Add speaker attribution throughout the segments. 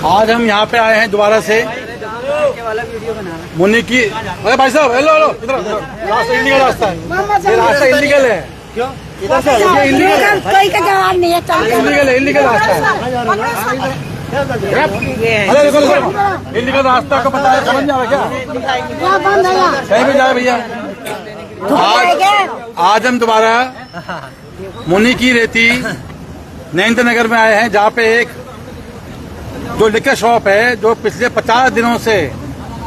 Speaker 1: आज हम यहाँ पे आए हैं दोबारा से मुन्नी की। अरे भाई साहब हेलो हेलो, इधर रास्ता इलीगल रास्ता है, ये रास्ता इलीगल है। क्यों इधर से? ये इलीगल है, कोई का जवाब नहीं है। इलीगल है, इलीगल रास्ता है। अरे देखो इलीगल रास्ता को पता है, समझ जाओ क्या कहीं भी जाए भैया। आज हम दोबारा मुन्नी की रेती नरेंद्र नगर में आए हैं, जहाँ पे एक जो लिकर शॉप है जो पिछले 50 दिनों से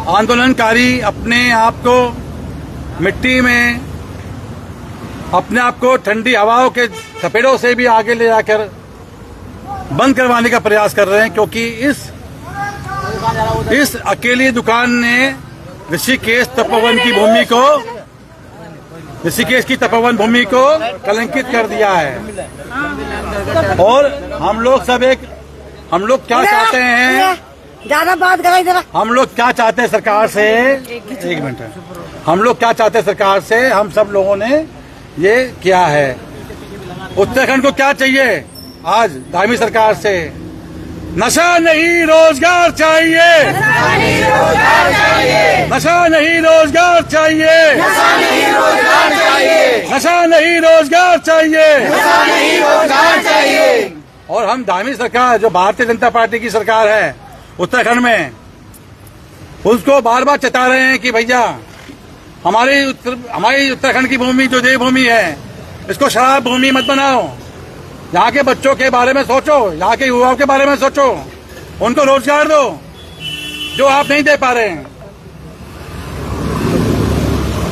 Speaker 1: आंदोलनकारी अपने आप को मिट्टी में, अपने आप को ठंडी हवाओं के थपेड़ों से भी आगे ले जाकर बंद करवाने का प्रयास कर रहे हैं, क्योंकि इस अकेली दुकान ने ऋषिकेश तपोवन की भूमि को, ऋषिकेश की तपोवन भूमि को कलंकित कर दिया है। और हम लोग क्या चाहते हैं,
Speaker 2: ज्यादा बात करें जरा।
Speaker 1: हम लोग क्या चाहते हैं सरकार से, एक मिनट, हम लोग क्या चाहते हैं सरकार से, हम सब लोगों ने ये किया है। उत्तराखंड को क्या चाहिए आज धामी सरकार से? नशा नहीं रोजगार चाहिए, नशा नहीं रोजगार चाहिए, नशा नहीं रोजगार चाहिए, नशा नहीं रोजगार चाहिए, नशा नहीं रोजगार चाहिए। और हम धामी सरकार, जो भारतीय जनता पार्टी की सरकार है उत्तराखंड में, उसको बार बार चेता रहे हैं कि भैया हमारी उत्तराखंड की भूमि जो देवभूमि है, इसको शराब भूमि मत बनाओ। यहाँ के बच्चों के बारे में सोचो, यहाँ के युवाओं के बारे में सोचो, उनको रोजगार दो जो आप नहीं दे पा रहे हैं।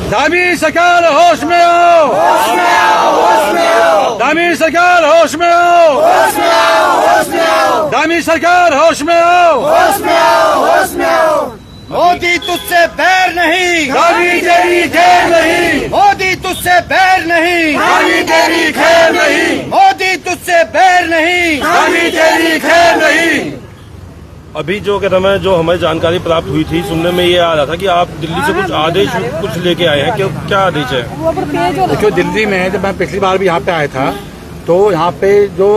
Speaker 1: धामी सरकार होश में आओ, होश में आओ, होश में आओ। धामी सरकार होश में आओ, होश में आओ, होश में आओ। धामी सरकार होश में आओ, होश में आओ, होश में आओ।
Speaker 3: मोदी तुझसे बैर नहीं,
Speaker 1: धामी तेरी खैर नहीं,
Speaker 3: मोदी तुझसे बैर नहीं,
Speaker 1: धामी तेरी खैर नहीं,
Speaker 3: मोदी तुझसे बैर नहीं,
Speaker 1: धामी तेरी खैर नहीं।
Speaker 4: अभी जो कह रहा है, जो हमें जानकारी प्राप्त हुई थी, सुनने में ये आ रहा था कि आप दिल्ली से कुछ आदेश कुछ लेके आए हैं, क्या आदेश है?
Speaker 1: देखो दिल्ली में जब मैं पिछली बार भी यहाँ पे आया था, तो यहाँ पे जो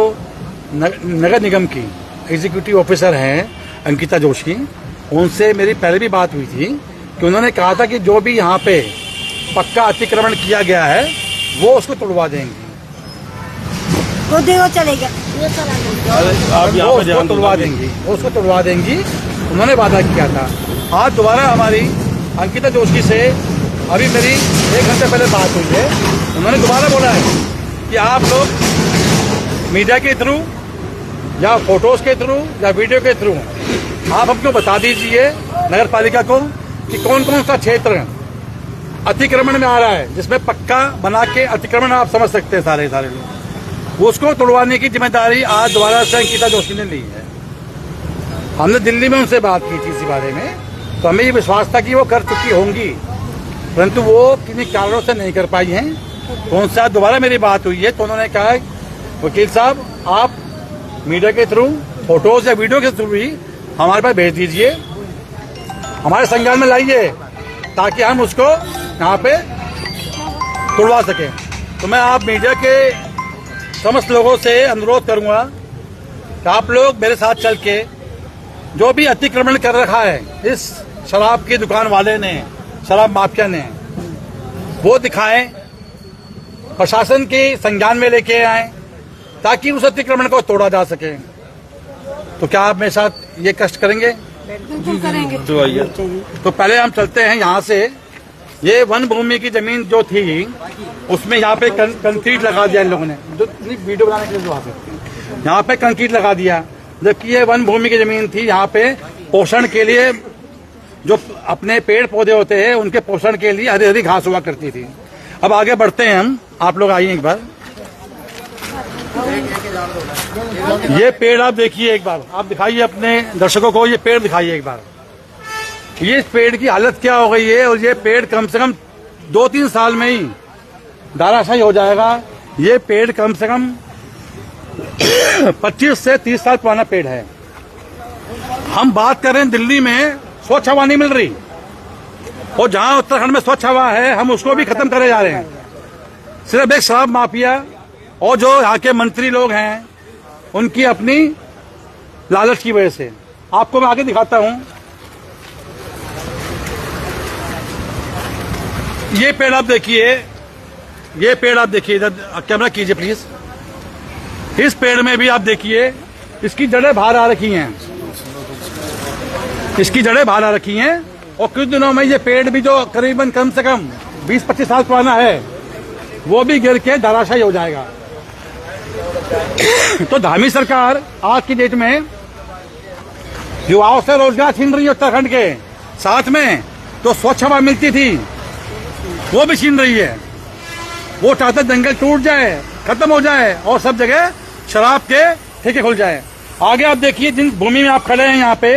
Speaker 1: नगर निगम की एग्जीक्यूटिव ऑफिसर हैं अंकिता जोशी, उनसे मेरी पहले भी बात हुई थी कि उन्होंने कहा था कि जो भी यहाँ पे पक्का अतिक्रमण किया गया है वो उसको तोड़वा देंगे,
Speaker 2: तो देखो चलेगा,
Speaker 4: आप यहाँ पे
Speaker 1: उसको तोड़वा देंगी, उसको तोड़वा देंगी, उन्होंने वादा किया था। आज दोबारा हमारी अंकिता जोशी से अभी मेरी 1 घंटे पहले बात हुई है, उन्होंने दोबारा बोला है कि आप लोग मीडिया के थ्रू या फोटोज के थ्रू या वीडियो के थ्रू आप हमको बता दीजिए नगर पालिका को कि कौन कौन सा क्षेत्र अतिक्रमण में आ रहा है, जिसमें पक्का बना के अतिक्रमण आप समझ सकते हैं सारे लोग, उसको तोड़वाने की जिम्मेदारी आज दोबारा से अंकिता जोशी ने ली है। हमने दिल्ली में उनसे बात की थी इसी बारे में, तो हमें ये विश्वास था कि वो कर चुकी होंगी, परंतु वो किन्हीं कारणों से नहीं कर पाई हैं। तो उनसे आज दोबारा मेरी बात हुई है, तो उन्होंने कहा वकील साहब आप मीडिया के थ्रू फोटोज या वीडियो के थ्रू भी हमारे पास भेज दीजिए, हमारे संज्ञान में लाइए, ताकि हम उसको यहाँ पे तोड़वा सकें। तो मैं आप मीडिया के समस्त लोगों से अनुरोध करूंगा कि आप लोग मेरे साथ चल के जो भी अतिक्रमण कर रखा है इस शराब की दुकान वाले ने, शराब माफिया ने, वो दिखाएं, प्रशासन के संज्ञान में लेके आए, ताकि उस अतिक्रमण को तोड़ा जा सके। तो क्या आप मेरे साथ ये कष्ट करेंगे?
Speaker 2: करेंगे।
Speaker 1: तो पहले हम चलते हैं यहाँ से। ये वन भूमि की जमीन जो थी, उसमें यहाँ पे कंक्रीट लगा दिया इन लोगों ने, जो वीडियो बनाने के लिए जो यहाँ पे कंक्रीट लगा दिया, जबकि ये वन भूमि की जमीन थी। यहाँ पे पोषण के लिए जो अपने पेड़ पौधे होते हैं, उनके पोषण के लिए हरी हरी घास हुआ करती थी। अब आगे बढ़ते हैं हम, आप लोग आइए एक बार। ये पेड़ आप देखिए एक बार, आप दिखाइए अपने दर्शकों को, ये पेड़ दिखाइए एक बार। ये पेड़ की हालत क्या हो गई है, और ये पेड़ कम से कम 2-3 साल में ही धराशायी हो जाएगा। ये पेड़ कम से कम 25 से 30 साल पुराना पेड़ है। हम बात कर रहे हैं दिल्ली में स्वच्छ हवा नहीं मिल रही, और जहां उत्तराखंड में स्वच्छ हवा है हम उसको भी खत्म करे जा रहे हैं। सिर्फ एक शराब माफिया और जो यहाँ के मंत्री लोग हैं उनकी अपनी लालच की वजह से। आपको मैं आगे दिखाता हूं। ये पेड़ आप देखिए, ये पेड़ आप देखिए, इधर कैमरा कीजिए प्लीज। इस पेड़ में भी आप देखिए, इसकी जड़ें बाहर आ रखी हैं, इसकी जड़ें बाहर आ रखी हैं। और कुछ दिनों में ये पेड़ भी जो करीबन कम से कम 20-25 साल पुराना है, वो भी गिर के धराशायी हो जाएगा। तो धामी सरकार आज की डेट में युवाओं से रोजगार छीन रही है उत्तराखंड के, साथ में तो स्वच्छ हवा मिलती थी वो भी छीन रही है। वो चाहते जंगल टूट जाए, खत्म हो जाए और सब जगह शराब के ठेके खुल जाए। आगे आप देखिए, जिन भूमि में आप खड़े हैं यहाँ पे,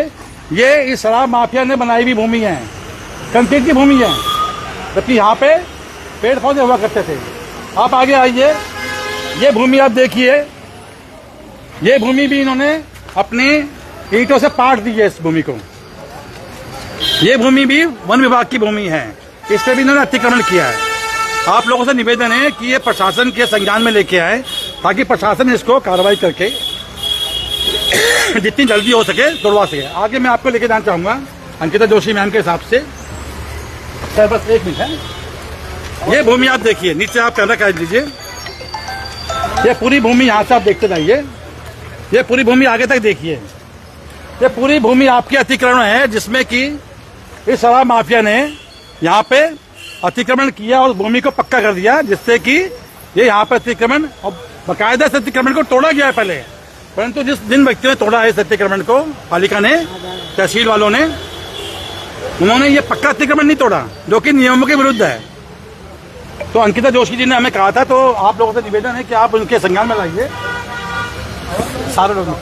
Speaker 1: ये इस शराब माफिया ने बनाई हुई भूमि है, कंक्रीट की भूमि है, जबकि यहाँ पे पेड़ पौधे हुआ करते थे। आप आगे आइए, ये भूमि आप देखिए, ये भूमि भी इन्होंने अपनी ईंटों से पाट दी है। इस भूमि को, ये भूमि भी वन विभाग की भूमि है, इस पे भी इन्होंने अतिक्रमण किया है। आप लोगों से निवेदन है कि ये प्रशासन के संज्ञान में लेके आए, ताकि प्रशासन इसको कार्रवाई करके जितनी जल्दी हो सके तोड़वा सके। आगे मैं आपको लेके जाना चाहूंगा अंकिता जोशी मैम के हिसाब से। सर बस एक मिनट है। ये भूमि आप देखिए, नीचे आप कैमरा काट लीजिए। ये पूरी भूमि यहाँ से आप देखते जाइए, ये पूरी भूमि आगे तक देखिए। ये पूरी भूमि आपकी अतिक्रमण है, जिसमें कि इस शराब माफिया ने यहाँ पे अतिक्रमण किया और भूमि को पक्का कर दिया, जिससे कि ये यहाँ पे अतिक्रमण और बाकायदा इस अतिक्रमण को तोड़ा गया है पहले। परंतु जिस दिन व्यक्तियों ने तोड़ा है इस अतिक्रमण को, पालिका ने, तहसील वालों ने, उन्होंने ये पक्का अतिक्रमण नहीं तोड़ा, जो कि नियमों के विरुद्ध है। तो अंकिता जोशी जी ने हमें कहा था, तो आप लोगों से निवेदन है कि आप उनके संज्ञान में लाइए सारे लोगों।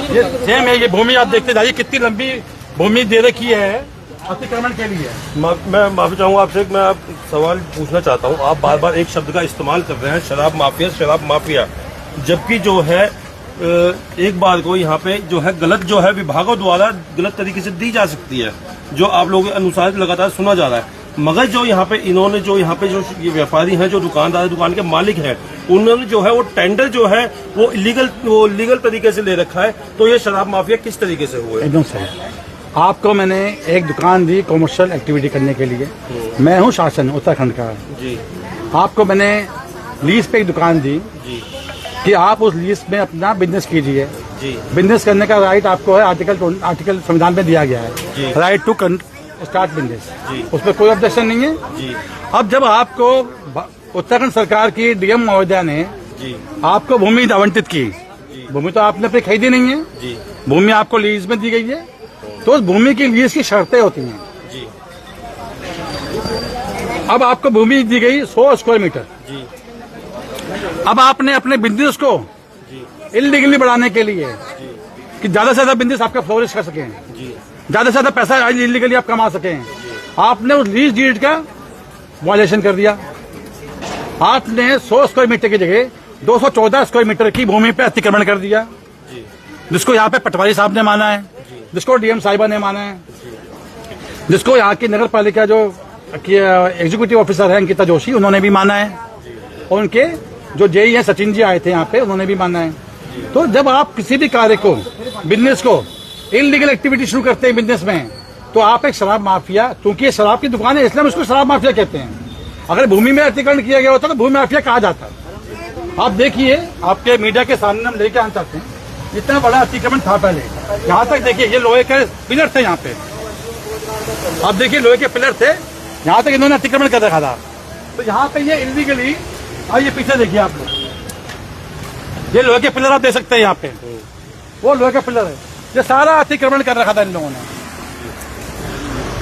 Speaker 1: ये सेम है, ये भूमि आप देखते जाइए, कितनी लंबी भूमि दे रखी है अतिक्रमण के लिए।
Speaker 4: मैं माफी चाहूंगा आपसे, मैं आप सवाल पूछना चाहता हूं। आप बार बार एक शब्द का इस्तेमाल कर रहे हैं, शराब माफिया, शराब माफिया, जबकि जो है एक बार को यहाँ पे जो है गलत, जो है विभागों द्वारा गलत तरीके से दी जा सकती है, जो आप लोगों के अनुसार लगातार सुना जा रहा है। मगर जो यहाँ पे इन्होंने, जो यहाँ पे जो ये व्यापारी हैं, जो दुकानदार, दुकान के मालिक हैं, उन्होंने जो है वो टेंडर जो है वो लीगल तरीके से ले रखा है। तो ये शराब माफिया किस तरीके से हुए?
Speaker 1: एकदम सही। आपको मैंने एक दुकान दी कॉमर्शियल एक्टिविटी करने के लिए, मैं हूँ शासन उत्तराखंड का
Speaker 4: जी।
Speaker 1: आपको मैंने लीज पे एक दुकान दी
Speaker 4: जी
Speaker 1: कि आप उस लीज में अपना बिजनेस कीजिए
Speaker 4: जी।
Speaker 1: बिजनेस करने का राइट आपको है, आर्टिकल संविधान में दिया गया
Speaker 4: जी।
Speaker 1: है, राइट टू स्टार्ट बिजनेस,
Speaker 4: जी।
Speaker 1: उसमें कोई ऑब्जेक्शन नहीं है
Speaker 4: जी।
Speaker 1: अब जब आपको उत्तराखंड सरकार की डीएम महोदया ने
Speaker 4: जी
Speaker 1: आपको भूमि आवंटित की, भूमि तो आपने अपनी खरीदी नहीं है,
Speaker 4: जी।
Speaker 1: भूमि आपको लीज में दी गई है, तो उस भूमि की लीज की शर्तें होती हैं।
Speaker 4: जी
Speaker 1: अब आपको भूमि दी गई 100 स्क्वायर मीटर।
Speaker 4: जी।
Speaker 1: अब आपने अपने बिजनेस को इलीगली बढ़ाने के लिए कि ज्यादा से ज्यादा बिजनेस आपका फ्लोरिश कर सके, ज्यादा से ज्यादा पैसा इलीगली आप कमा सकें, आपने उस लीज डीड का वायलेशन कर दिया। आपने 100 स्क्वायर मीटर की जगह 214 स्क्वायर मीटर की भूमि पे अतिक्रमण कर दिया, जिसको यहाँ पे पटवारी साहब ने माना है, जिसको डीएम साहिबा ने माना है, जिसको यहाँ की नगर पालिका जो एग्जीक्यूटिव ऑफिसर है अंकिता जोशी, उन्होंने भी माना है, और उनके जो जेई हैं सचिन जी आए थे यहाँ पे, उन्होंने भी माना है। तो जब आप किसी भी कार्य को, बिजनेस को, इलीगल एक्टिविटी शुरू करते हैं बिजनेस में, तो आप एक शराब माफिया, क्योंकि ये शराब की दुकान है इसलिए हम इसको शराब माफिया कहते हैं। अगर भूमि में अतिक्रमण किया गया होता तो भूमि माफिया कहा जाता। आप देखिए, आपके मीडिया के सामने हम लेके आना चाहते हैं, इतना बड़ा अतिक्रमण था पहले। यहाँ तक देखिए, ये लोहे के पिलर थे यहाँ पे, आप देखिए लोहे के पिलर थे, यहाँ तक इन्होंने अतिक्रमण कर रखा था। तो यहाँ पे ये इलीगली, आइए पीछे देखिए आप लोग, ये लोहे के पिलर आप देख सकते हैं यहाँ पे, वो लोहे का पिलर है, ये सारा अतिक्रमण कर रखा था इन लोगों ने।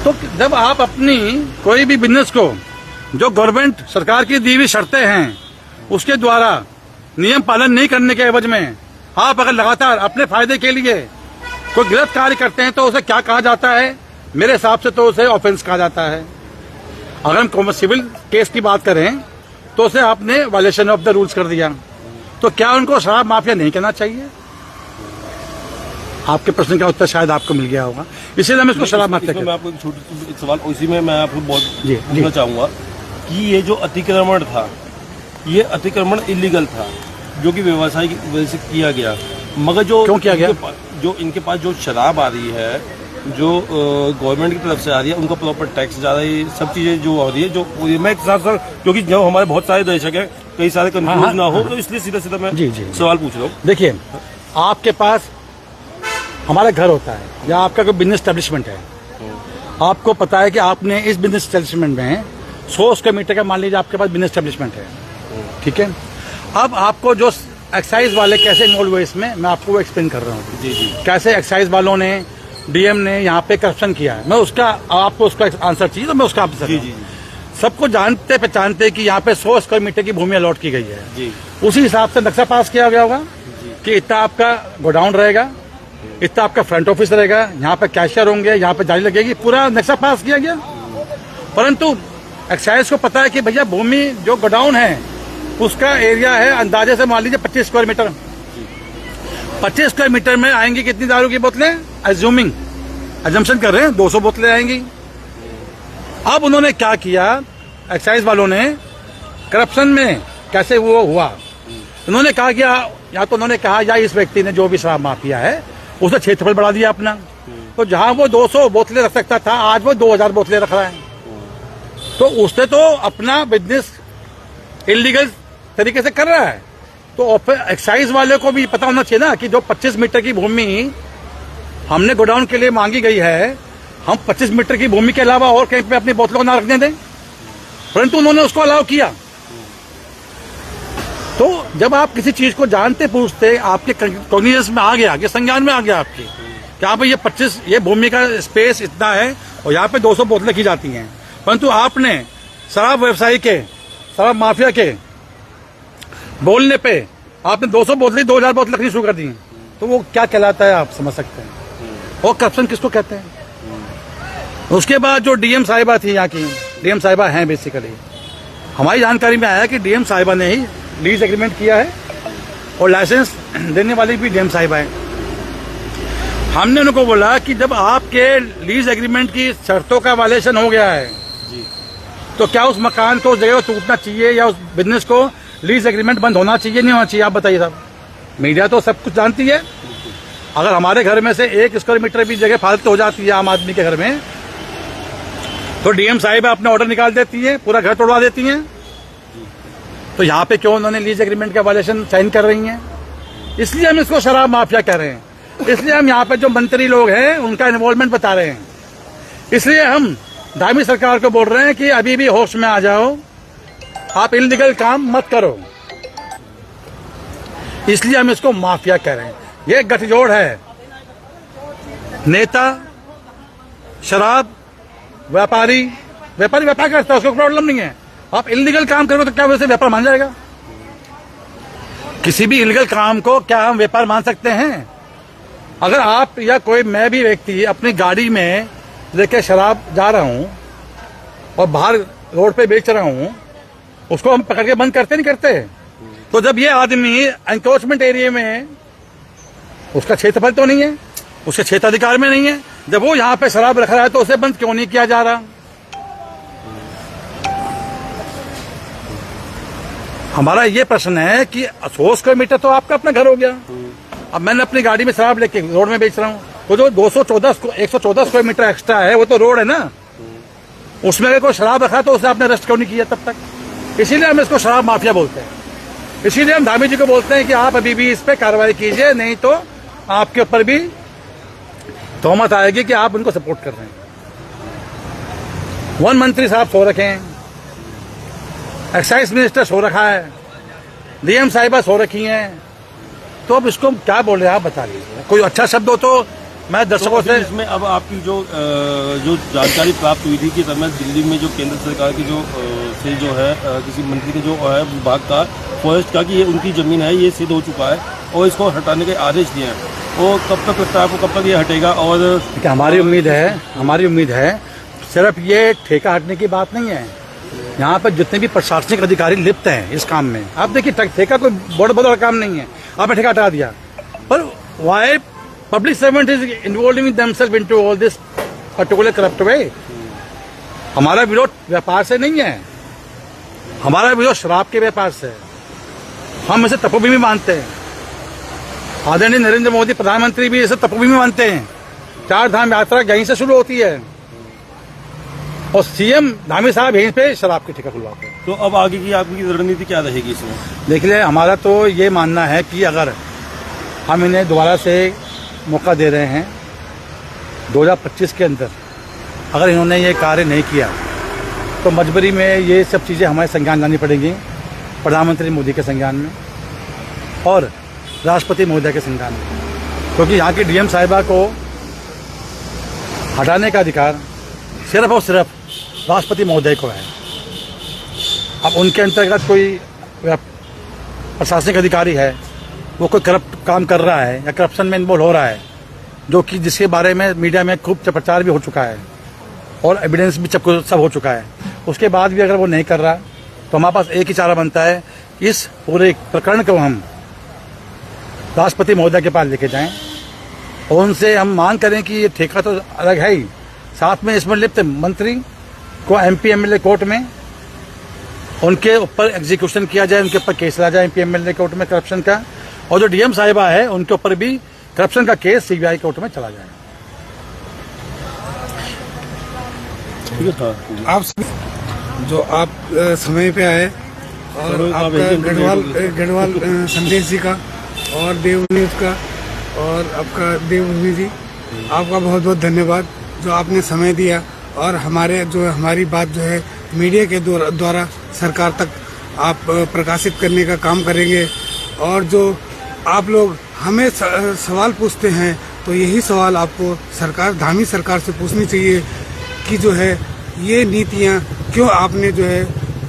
Speaker 1: तो जब आप अपनी कोई भी बिजनेस को, जो गवर्नमेंट सरकार की दी हुई शर्तें हैं, उसके द्वारा नियम पालन नहीं करने के एवज में आप अगर लगातार अपने फायदे के लिए कोई गलत कार्य करते हैं, तो उसे क्या कहा जाता है? मेरे हिसाब से तो उसे ऑफेंस कहा जाता है। अगर हम सिविल केस की बात करें तो उसे आपने वायलेशन ऑफ द रूल्स कर दिया। तो क्या उनको शराब माफिया नहीं कहना चाहिए? आपके प्रश्न का उत्तर शायद आपको मिल गया होगा, इसीलिए हम इसको शराब माफिया कहते हैं।
Speaker 4: मैं आपको एक छोटी सवाल, उसी में मैं आपको बहुत
Speaker 1: जी।
Speaker 4: पूछना चाहूंगा कि ये जो अतिक्रमण था, ये अतिक्रमण इलीगल था, जो कि व्यवसाय की वजह से किया गया, मगर जो
Speaker 1: क्यों किया गया?
Speaker 4: जो इनके पास जो शराब आ रही है, जो गवर्नमेंट की तरफ से आ रही है, उनका प्रॉपर टैक्स जा रहा है, सब चीजें जो हो रही है, जो मैं एक साथ सर, क्योंकि जो हमारे बहुत सारे दर्शक हैं, कई सारे कंफ्यूज
Speaker 1: हाँ,
Speaker 4: ना हो, तो इसलिए सीधा सीधा मैं
Speaker 1: जी, जी।
Speaker 4: सवाल पूछ रहा हूँ।
Speaker 1: देखिए, आपके पास हमारा घर होता है या आपका कोई बिजनेस एस्टेब्लिशमेंट है, आपको पता है कि आपने इस बिजनेस एस्टेब्लिशमेंट में 100 स्क्वायर मीटर का मान लीजिए आपके पास बिजनेस एस्टेब्लिशमेंट है, ठीक है। अब आपको जो एक्साइज वाले कैसे इन्वॉल्व हुए इसमें, मैं आपको वो एक्सप्लेन कर रहा हूँ।
Speaker 4: जी जी।
Speaker 1: कैसे एक्साइज वालों ने, डीएम ने यहाँ पे करप्शन किया है, मैं उसका, आपको उसका आंसर चाहिए तो मैं उसका आंसर।
Speaker 4: जी जी।
Speaker 1: सबको जानते पहचानते कि यहाँ पे 100 स्क्वायर मीटर की भूमि अलॉट की गई है,
Speaker 4: जी।
Speaker 1: उसी हिसाब से नक्शा पास किया गया होगा कि इतना आपका गोडाउन रहेगा, इतना आपका फ्रंट ऑफिस रहेगा, यहाँ पे कैशियर होंगे, यहाँ पे जाली लगेगी, पूरा नक्शा पास किया गया। परंतु एक्साइज को पता है कि भैया भूमि जो गोडाउन है उसका एरिया है अंदाजे से मान लीजिए 25 स्क्वायर मीटर। 25 स्क्वायर मीटर में आएंगी कितनी दारू की बोतलें, एजम्पशन कर रहे हैं 200 बोतलें आएंगी। अब उन्होंने क्या किया, एक्साइज वालों ने करप्शन में कैसे वो हुआ, उन्होंने कहा कि या तो उन्होंने कहा या इस व्यक्ति ने जो भी शराब माफिया है उसने क्षेत्रफल बढ़ा दिया अपना, तो जहां वो 200 बोतलें रख सकता था आज वो 2000 बोतलें रख रहा है। तो उसने तो अपना बिजनेस इलीगल तरीके से कर रहा है। तो एक्साइज वाले को भी पता होना चाहिए ना कि जो 25 मीटर की भूमि हमने गोडाउन के लिए मांगी गई है, हम 25 मीटर की भूमि के अलावा और कहीं पे अपनी बोतलों को ना रखने दें, परंतु उन्होंने उसको अलाउ किया। तो जब आप किसी चीज को जानते पूछते आपके कॉग्निजेंस में आ गया, कि संज्ञान में आ गया आपके, कि यहाँ पे ये 25 ये भूमि का स्पेस इतना है और यहाँ पे 200 बोतलें की जाती हैं, परंतु आपने शराब व्यवसायी के, शराब माफिया के बोलने पे आपने 200 बोतलें 2000 बोतलें रखनी शुरू कर दी, तो वो क्या कहलाता है आप समझ सकते हैं। और करप्शन किसको कहते हैं। उसके बाद जो डीएम साहिबा थी, यहाँ की डीएम साहिबा हैं बेसिकली, हमारी जानकारी में आया कि डीएम साहिबा ने ही लीज एग्रीमेंट किया है और लाइसेंस देने वाली भी डीएम साहिबा है। हमने उनको बोला कि जब आपके लीज एग्रीमेंट की शर्तों का वायलेशन हो गया है तो क्या उस मकान को, उस जगह को टूटना चाहिए या उस बिजनेस को लीज एग्रीमेंट बंद होना चाहिए, नहीं होना चाहिए, आप बताइए साहब। मीडिया तो सब कुछ जानती है। अगर हमारे घर में से 1 स्क्वायर मीटर भी जगह फालतू हो जाती है आम आदमी के घर में, तो डीएम साहिबा अपना ऑर्डर निकाल देती है, पूरा घर तोड़वा देती हैं। तो यहाँ पे क्यों उन्होंने लीज एग्रीमेंट का वायलेशन साइन कर रही हैं? इसलिए हम इसको शराब माफिया कह रहे हैं। इसलिए हम यहाँ पे जो मंत्री लोग हैं उनका इन्वॉल्वमेंट बता रहे हैं। इसलिए हम धामी सरकार को बोल रहे हैं कि अभी भी होश में आ जाओ, आप इलीगल काम मत करो। इसलिए हम इसको माफिया कह रहे हैं। ये गठजोड़ है, नेता, शराब व्यापारी व्यापार करता है, उसको प्रॉब्लम नहीं है। आप इलीगल काम करोगे तो क्या वैसे व्यापार मान जाएगा? किसी भी इलीगल काम को क्या हम व्यापार मान सकते हैं? अगर आप या कोई, मैं भी व्यक्ति अपनी गाड़ी में लेके शराब जा रहा हूं और बाहर रोड पे बेच रहा हूं, उसको हम पकड़ के बंद करते नहीं करते? तो जब ये आदमी एनक्रोचमेंट एरिया में, उसका क्षेत्रफल तो नहीं है, उसके क्षेत्राधिकार में नहीं है, जब वो यहाँ पे शराब रख रहा है तो उसे बंद क्यों नहीं किया जा रहा? हमारा ये प्रश्न है कि 100 स्क्वायर मीटर तो आपका अपना घर हो गया, अब मैंने अपनी गाड़ी में शराब लेके रोड में बेच रहा हूँ, वो जो 114 स्क्वायर मीटर एक्स्ट्रा है वो तो रोड है ना, उसमें अगर कोई शराब रखा तो उसे आपने अरेस्ट क्यों नहीं किया तब तक? इसीलिए हम इसको शराब माफिया बोलते हैं। इसीलिए हम धामी जी को बोलते हैं कि आप अभी भी इस पे कार्रवाई कीजिए, नहीं तो आपके ऊपर भी तोहमत आएगी कि आप उनको सपोर्ट कर रहे हैं। वन मंत्री साहब सो रखे हैं, एक्साइज मिनिस्टर सो रखा है, डीएम साहिबा सो रखी हैं, तो अब इसको क्या बोल रहे हैं आप बता लीजिए। कोई अच्छा शब्द हो तो मैं दर्शकों से।
Speaker 4: इसमें अब आपकी जो जानकारी प्राप्त हुई थी कि समय दिल्ली में जो केंद्र सरकार की से जो है किसी मंत्री के जो है विभाग का, फॉरेस्ट का, कि ये उनकी जमीन है, ये सिद्ध हो चुका है और इसको हटाने के आदेश दिए हैं, और कब तक लगता है आपको, कब तक ये हटेगा? और
Speaker 1: हमारी उम्मीद है सिर्फ ये ठेका हटने की बात नहीं है, यहाँ पर जितने भी प्रशासनिक अधिकारी लिप्त हैं इस काम में, आप देखिए ठेका कोई बहुत बड़ा काम नहीं है, आपने ठेका हटा दिया, पर why public servant is involving themselves into all this particular corrupt way? हमारा विरोध व्यापार से नहीं है, हमारा विरोध शराब के व्यापार से है। हम इसे तपोभूमि मानते हैं, आदरणीय नरेंद्र मोदी प्रधानमंत्री भी इसे तपोभूमि मानते हैं। 4 धाम यात्रा यहीं से शुरू होती है और सीएम धामी साहब यहीं पे शराब की ठेका खुलवाते हैं।
Speaker 4: तो अब आगे की आपकी रणनीति क्या रहेगी इसमें?
Speaker 1: देखिए, हमारा तो ये मानना है कि अगर हम इन्हें दोबारा से मौका दे रहे हैं 2025 के अंदर, अगर इन्होंने ये कार्य नहीं किया तो मजबूरी में ये सब चीज़ें हमारे संज्ञान लानी पड़ेंगी, प्रधानमंत्री मोदी के संज्ञान में और राष्ट्रपति महोदय के संज्ञान में, क्योंकि यहाँ की डीएम साहिबा को हटाने का अधिकार सिर्फ और सिर्फ राष्ट्रपति महोदय को है। अब उनके अंतर्गत कोई प्रशासनिक अधिकारी है, वो कोई करप्ट काम कर रहा है या करप्शन में इन्वॉल्व हो रहा है, जो कि जिसके बारे में मीडिया में खूब प्रचार भी हो चुका है और एविडेंस भी सब हो चुका है, उसके बाद भी अगर वो नहीं कर रहा तो हमारे पास एक ही चारा बनता है, इस पूरे प्रकरण को हम राष्ट्रपति महोदय के पास लेके जाएं और उनसे हम मांग करें कि ये ठेका तो अलग है ही, साथ में इसमें लिप्त मंत्री को एमपी एमएलए कोर्ट में उनके ऊपर एग्जीक्यूशन किया जाए, उनके ऊपर केस ला जाए एमपी एमएलए कोर्ट में करप्शन का, और जो डीएम साहिबा है उनके ऊपर भी करप्शन का केस सीबीआई कोर्ट में चला जाए।
Speaker 5: आप जो आप समय पे आए और आपका गढ़वाल संदेश जी का और देव न्यूज का और आपका देवभूमि जी, आपका बहुत बहुत धन्यवाद जो आपने समय दिया और हमारी बात जो है मीडिया के द्वारा सरकार तक आप प्रकाशित करने का काम करेंगे। और जो आप लोग हमें सवाल पूछते हैं तो यही सवाल आपको धामी सरकार से पूछनी चाहिए कि जो है ये नीतियाँ क्यों आपने जो है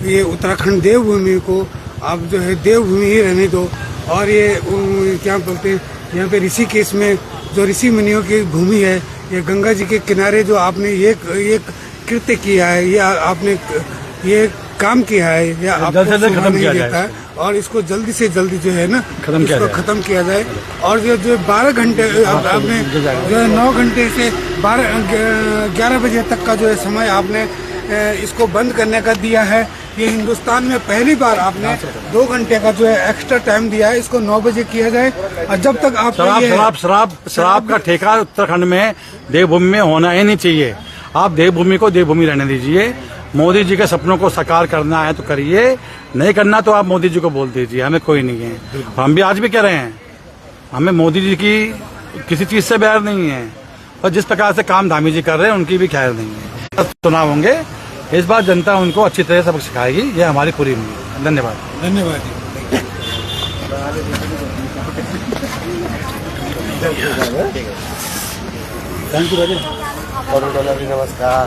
Speaker 5: ये उत्तराखंड देवभूमि को आप जो है देवभूमि ही रहने दो, और ये क्या बोलते हैं यहाँ पे ऋषिकेश में जो ऋषि मुनियों की भूमि है, ये गंगा जी के किनारे जो आपने ये कृत्य किया है, ये आपने ये काम किया है, या आपको खत्म किया जाए और इसको जल्दी से जल्दी जो है ना खत्म किया जाए। और जो 12 घंटे आपने जो है 9 घंटे से 11 बजे तक का जो है समय आपने इसको बंद करने का दिया है। ये हिंदुस्तान में पहली बार आपने 2 घंटे का जो है एक्स्ट्रा टाइम दिया है, इसको 9 बजे किया जाए। और जब तक आप
Speaker 1: शराब का ठेका उत्तराखंड में देवभूमि में होना ही नहीं चाहिए। आप देवभूमि को देवभूमि रहने दीजिए। मोदी जी के सपनों को साकार करना है तो करिए, नहीं करना तो आप मोदी जी को बोल दीजिए, हमें कोई नहीं है। हम भी आज भी कह रहे हैं, हमें मोदी जी की किसी चीज से बैर नहीं है, और जिस प्रकार से काम धामी जी कर रहे हैं उनकी भी खैर नहीं है। चुनाव होंगे, इस बार जनता उनको अच्छी तरह सबक सिखाएगी, ये हमारी पूरी उम्मीद है। धन्यवाद।
Speaker 5: धन्यवाद
Speaker 1: थैंक यू।
Speaker 3: नमस्कार।